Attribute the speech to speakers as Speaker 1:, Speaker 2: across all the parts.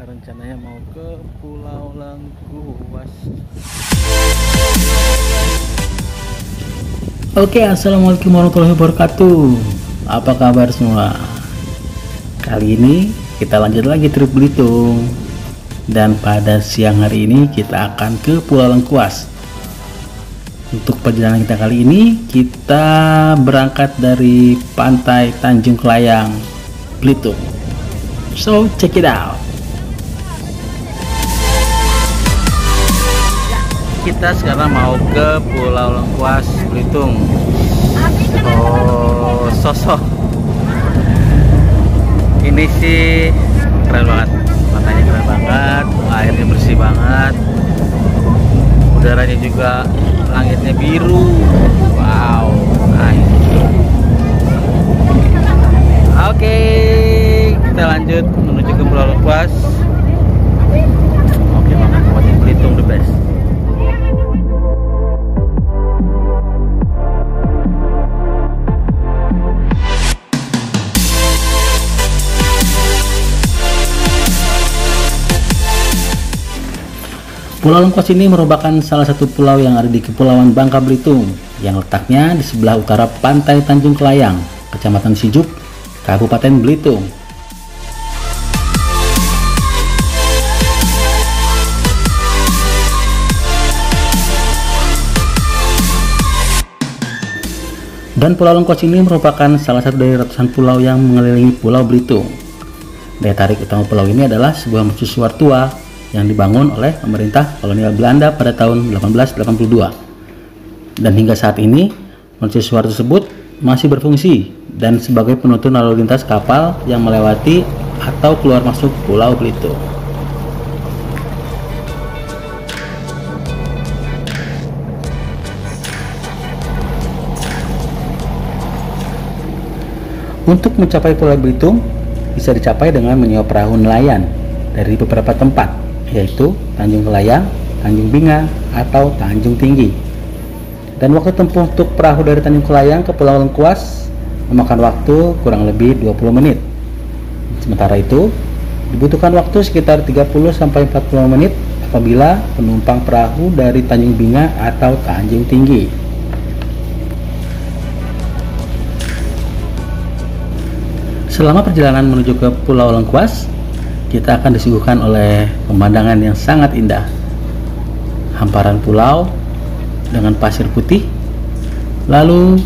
Speaker 1: rencananya mau ke Pulau Lengkuas. Oke, assalamualaikum warahmatullahi wabarakatuh. Apa kabar semua? Kali ini kita lanjut lagi trip Belitung, dan pada siang hari ini kita akan ke Pulau Lengkuas. Untuk perjalanan kita kali ini, kita berangkat dari Pantai Tanjung Kelayang, Belitung. So check it out. Kita sekarang mau ke Pulau Lengkuas, Belitung. Oh, sosok ini sih keren banget, pantainya keren banget, airnya bersih banget, udaranya juga, langitnya biru. Wow, nice. Oke, kita lanjut menuju ke Pulau Lengkuas. Oke banget, pokoknya Belitung the best. Pulau Lengkuas ini merupakan salah satu pulau yang ada di Kepulauan Bangka Belitung, yang letaknya di sebelah utara Pantai Tanjung Kelayang, Kecamatan Sijuk, Kabupaten Belitung. Dan Pulau Lengkuas ini merupakan salah satu dari ratusan pulau yang mengelilingi Pulau Belitung. Daya tarik utama pulau ini adalah sebuah mercusuar tua yang dibangun oleh pemerintah kolonial Belanda pada tahun 1882. Dan hingga saat ini, mercusuar tersebut masih berfungsi dan sebagai penutup lalu lintas kapal yang melewati atau keluar masuk Pulau Belitung. Untuk mencapai Pulau Belitung bisa dicapai dengan menyewa perahu nelayan dari beberapa tempat, yaitu Tanjung Kelayang, Tanjung Binga, atau Tanjung Tinggi. Dan waktu tempuh untuk perahu dari Tanjung Kelayang ke Pulau Lengkuas memakan waktu kurang lebih 20 menit. Sementara itu, dibutuhkan waktu sekitar 30-40 menit apabila penumpang perahu dari Tanjung Binga atau Tanjung Tinggi. Selama perjalanan menuju ke Pulau Lengkuas, kita akan disuguhkan oleh pemandangan yang sangat indah. Hamparan pulau dengan pasir putih, lalu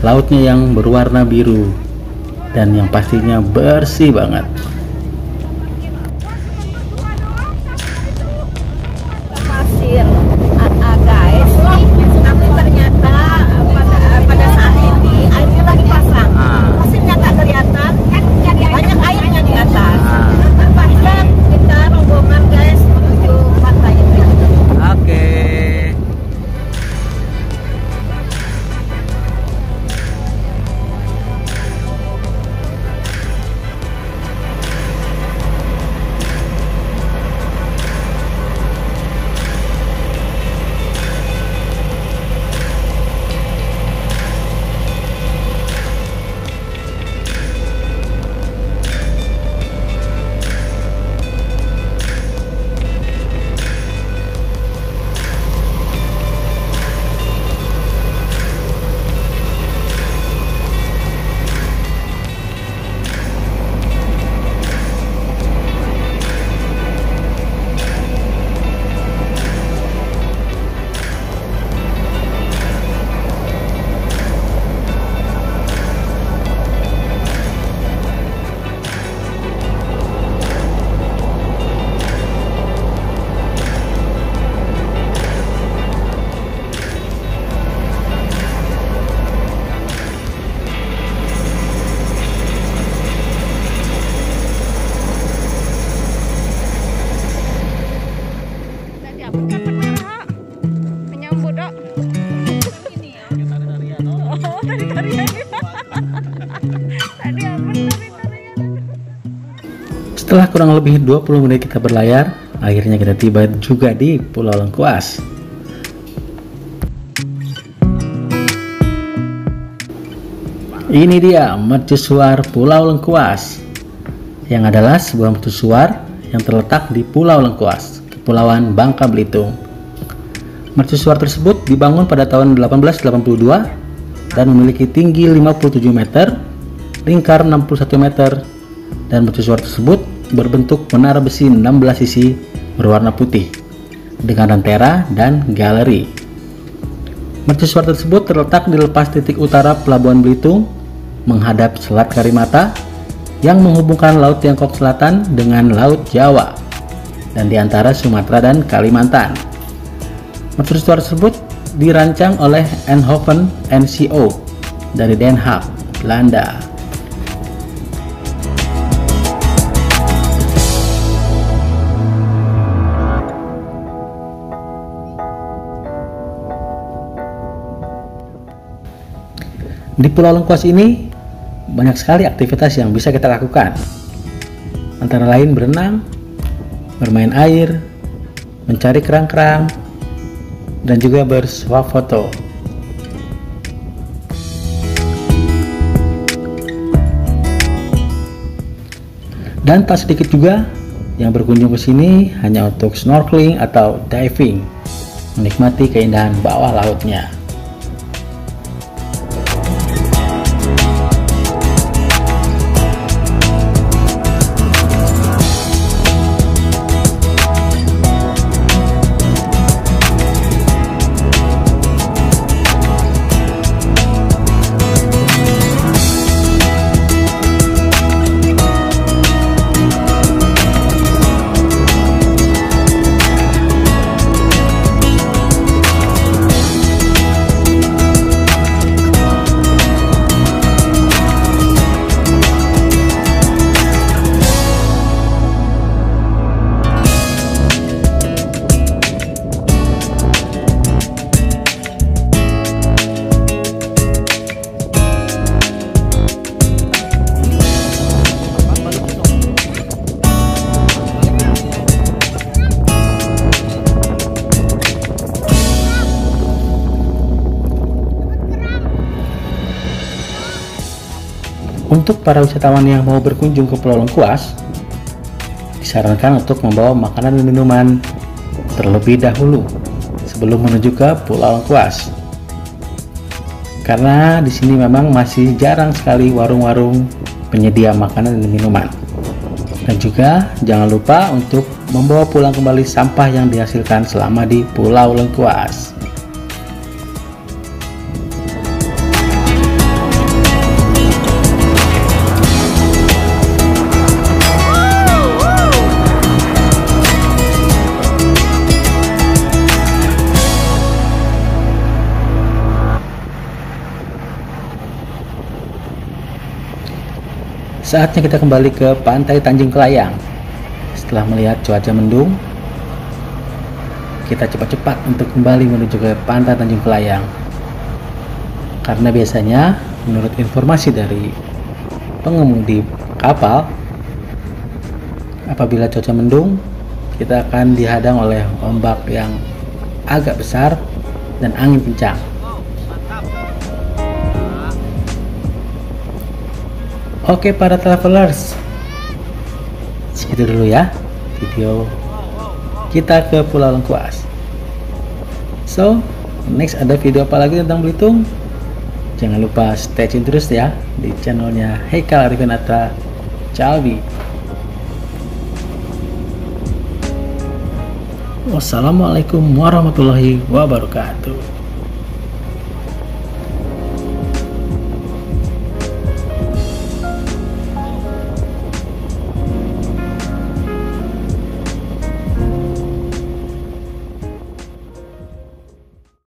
Speaker 1: lautnya yang berwarna biru, dan yang pastinya bersih banget.
Speaker 2: Pasir guys, tapi ternyata pada saat ini airnya lagi pasang. Pasirnya nggak kelihatan, banyak airnya di atas. Kita rombongan guys menuju pantai itu.
Speaker 1: Oke. Setelah kurang lebih 20 menit kita berlayar, akhirnya kita tiba juga di Pulau Lengkuas. Ini dia mercusuar Pulau Lengkuas, yang adalah sebuah mercusuar yang terletak di Pulau Lengkuas, Kepulauan Bangka Belitung. Mercusuar tersebut dibangun pada tahun 1882 dan memiliki tinggi 57 meter, lingkar 61 meter, dan mercusuar tersebut berbentuk menara besi 16 sisi berwarna putih dengan lentera dan galeri. Mercusuar tersebut terletak di lepas titik utara Pelabuhan Belitung menghadap Selat Karimata yang menghubungkan Laut Tiongkok Selatan dengan Laut Jawa dan di antara Sumatera dan Kalimantan. Mercusuar tersebut dirancang oleh Eindhoven & Co dari Den Haag, Belanda. Di Pulau Lengkuas ini banyak sekali aktivitas yang bisa kita lakukan, antara lain berenang, bermain air, mencari kerang-kerang, dan juga bersuah foto. Dan tak sedikit juga yang berkunjung ke sini hanya untuk snorkeling atau diving, menikmati keindahan bawah lautnya. Untuk para wisatawan yang mau berkunjung ke Pulau Lengkuas, disarankan untuk membawa makanan dan minuman terlebih dahulu sebelum menuju ke Pulau Lengkuas. Karena di sini memang masih jarang sekali warung-warung penyedia makanan dan minuman. Dan juga jangan lupa untuk membawa pulang kembali sampah yang dihasilkan selama di Pulau Lengkuas. Saatnya kita kembali ke Pantai Tanjung Kelayang. Setelah melihat cuaca mendung, kita cepat-cepat untuk kembali menuju ke Pantai Tanjung Kelayang. Karena biasanya, menurut informasi dari pengemudi kapal, apabila cuaca mendung, kita akan dihadang oleh ombak yang agak besar dan angin kencang. Oke para travelers, segitu dulu ya video kita ke Pulau Lengkuas. So, next ada video apa lagi tentang Belitung? Jangan lupa stay tune terus ya di channelnya Haikal Arifin Calvi. Wassalamualaikum warahmatullahi wabarakatuh.